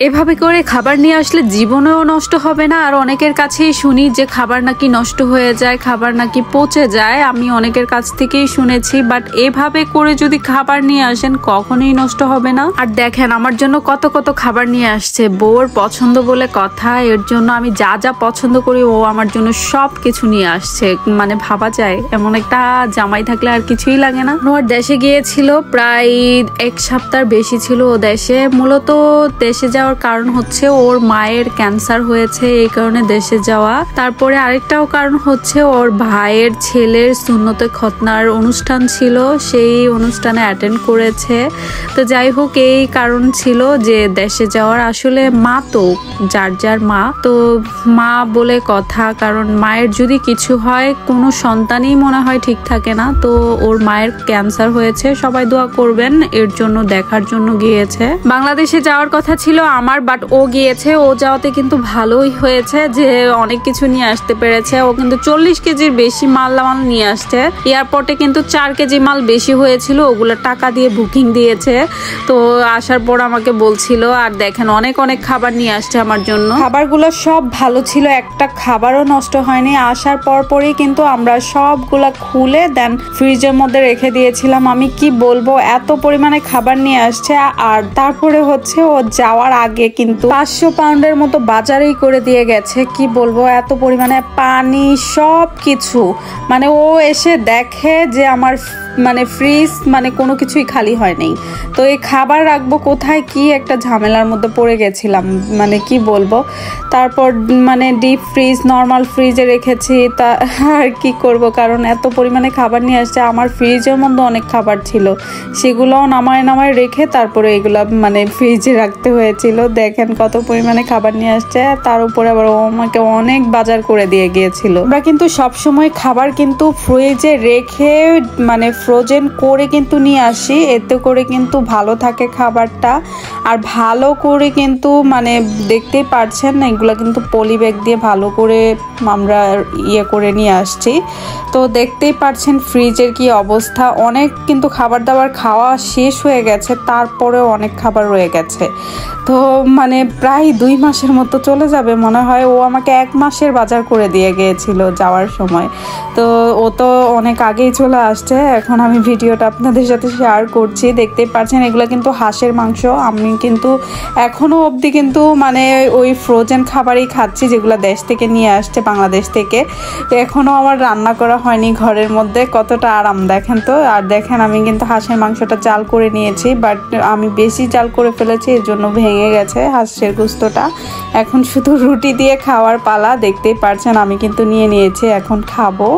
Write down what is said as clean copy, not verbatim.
এভাবে করে খাবার নিয়ে আসলে জীবনেও নষ্ট হবে না। আর অনেকের কাছেই শুনি যে খাবার নাকি নষ্ট হয়ে যায়, খাবার নাকি পচে যায়। আমি অনেকের কাছ থেকেই শুনেছি, বাট এভাবে করে যদি খাবার নিয়ে আসেন কখনোই নষ্ট হবে না। আর দেখেন আমার জন্য কত কত খাবার নিয়ে আসছে। বউর পছন্দ বলে কথা, এর জন্য আমি যা যা পছন্দ করি ও আমার জন্য সব কিছু নিয়ে আসছে। মানে ভাবা যায় এমন একটা জামাই থাকলে আর কিছুই লাগে না। ওর দেশে গিয়েছিল, প্রায় 1 সপ্তাহ বেশি ছিল ও দেশে। মূলত দেশে যাওয়ার কারণ হচ্ছে ওর মায়ের ক্যান্সার হয়েছে, এই কারণে দেশে যাওয়া। তারপরে আরেকটাও কারণ হচ্ছে ওর ভাইয়ের ছেলের সুন্নতে খতনার অনুষ্ঠান ছিল, সেই অনুষ্ঠানে অ্যাটেন্ড করেছে। তো যাই হোক, এই কারণ ছিল যে দেশে যাওয়ার। আসলে মা তো যার যার মা, তো মা বলে কথা, কারণ মায়ের যদি কিছু হয় কোনো সন্তানই মনে হয় ঠিক থাকে না। তো ওর মায়ের ক্যান্সার হয়েছে, সবাই দোয়া করবেন এর জন্য, দেখার জন্য গিয়েছে। বাংলাদেশে যাওয়ার কথা ছিল আমার, বাট ও গিয়েছে। ও যাওয়াতে কিন্তু ভালোই হয়েছে যে অনেক কিছু নিয়ে আসতে পেরেছে। ও কিন্তু 40 কেজির বেশি মাল নিয়ে আসছে। এয়ারপোর্টে কিন্তু 4 কেজি মাল বেশি হয়েছিল, ওগুলো টাকা দিয়ে বুকিং দিয়েছে। তো আসার পর আমাকে বলছিল। আর দেখেন অনেক অনেক খাবার নিয়ে আসছে আমার জন্য। খাবারগুলো সব ভালো ছিল, একটা খাবারও নষ্ট হয়নি। আসার পরই কিন্তু আমরা সবগুলা খুলে দেন ফ্রিজের মধ্যে রেখে দিয়েছিলাম। আমি কি বলবো, এত পরিমাণে খাবার নিয়ে আসছে। আর তারপরে হচ্ছে ও যাওয়ার আগে কিন্তু 500 পাউন্ডের মতো বাজারেই করে দিয়ে গেছে। কি বলবো, এত পরিমাণে পানি সব কিছু। মানে ও এসে দেখে যে আমার ফ্রিজ কোনো কিছুই খালি হয় নাই। তো এই খাবার রাখবো কোথায়, কি একটা ঝামেলার মধ্যে পড়ে গেছিলাম, কি বলবো। তারপর ডিপ ফ্রিজ, নর্মাল ফ্রিজে রেখেছি। তা আর কি করব, কারণ এত পরিমাণে খাবার নিয়ে আসছে। আমার ফ্রিজের মধ্যে অনেক খাবার ছিল, সেগুলোও নামায় রেখে তারপরে এগুলো ফ্রিজে রাখতে হয়েছিল। দেখেন কত পরিমাণে খাবার নিয়ে আসছে। তার উপরে আবার ও আমাকে অনেক বাজার করে দিয়ে গিয়েছিল। আমরা কিন্তু সবসময় খাবার কিন্তু ফ্রিজে রেখে ফ্রোজেন করে কিন্তু নিয়ে আসি, এতে করে কিন্তু ভালো থাকে খাবারটা। আর ভালো করে কিন্তু দেখতেই পারছেন না, এগুলো কিন্তু পলি ব্যাগ দিয়ে ভালো করে আমরা করে নিয়ে আসছি। তো দেখতেই পারছেন ফ্রিজের কি অবস্থা। অনেক কিন্তু খাবার দাবার খাওয়া শেষ হয়ে গেছে, তারপরেও অনেক খাবার রয়ে গেছে। তো প্রায় 2 মাসের মতো চলে যাবে মনে হয়। ও আমাকে 1 মাসের বাজার করে দিয়ে গিয়েছিল যাওয়ার সময়। তো ও তো অনেক আগেই চলে আসছে। এখন আমি ভিডিওটা আপনাদের সাথে শেয়ার করছি, দেখতেই পাচ্ছেন এগুলো কিন্তু হাঁসের মাংস। আমি কিন্তু এখনো অবধি কিন্তু ওই ফ্রোজেন খাবারই খাচ্ছি, যেগুলো দেশ থেকে নিয়ে আসছে, বাংলাদেশ থেকে। তো এখনো আমার রান্না করা হয়নি ঘরের মধ্যে, কতটা আরাম দেখেন তো। আর দেখেন আমি কিন্তু হাঁসের মাংসটা জাল করে নিয়েছি, বাট আমি বেশি জাল করে ফেলেছি, এর জন্য ভেঙে গেছে হাঁসের গোস্তটা। এখন শুধু রুটি দিয়ে খাওয়ার পালা। দেখতেই পারছেন আমি কিন্তু নিয়ে নিয়েছি, এখন খাবো।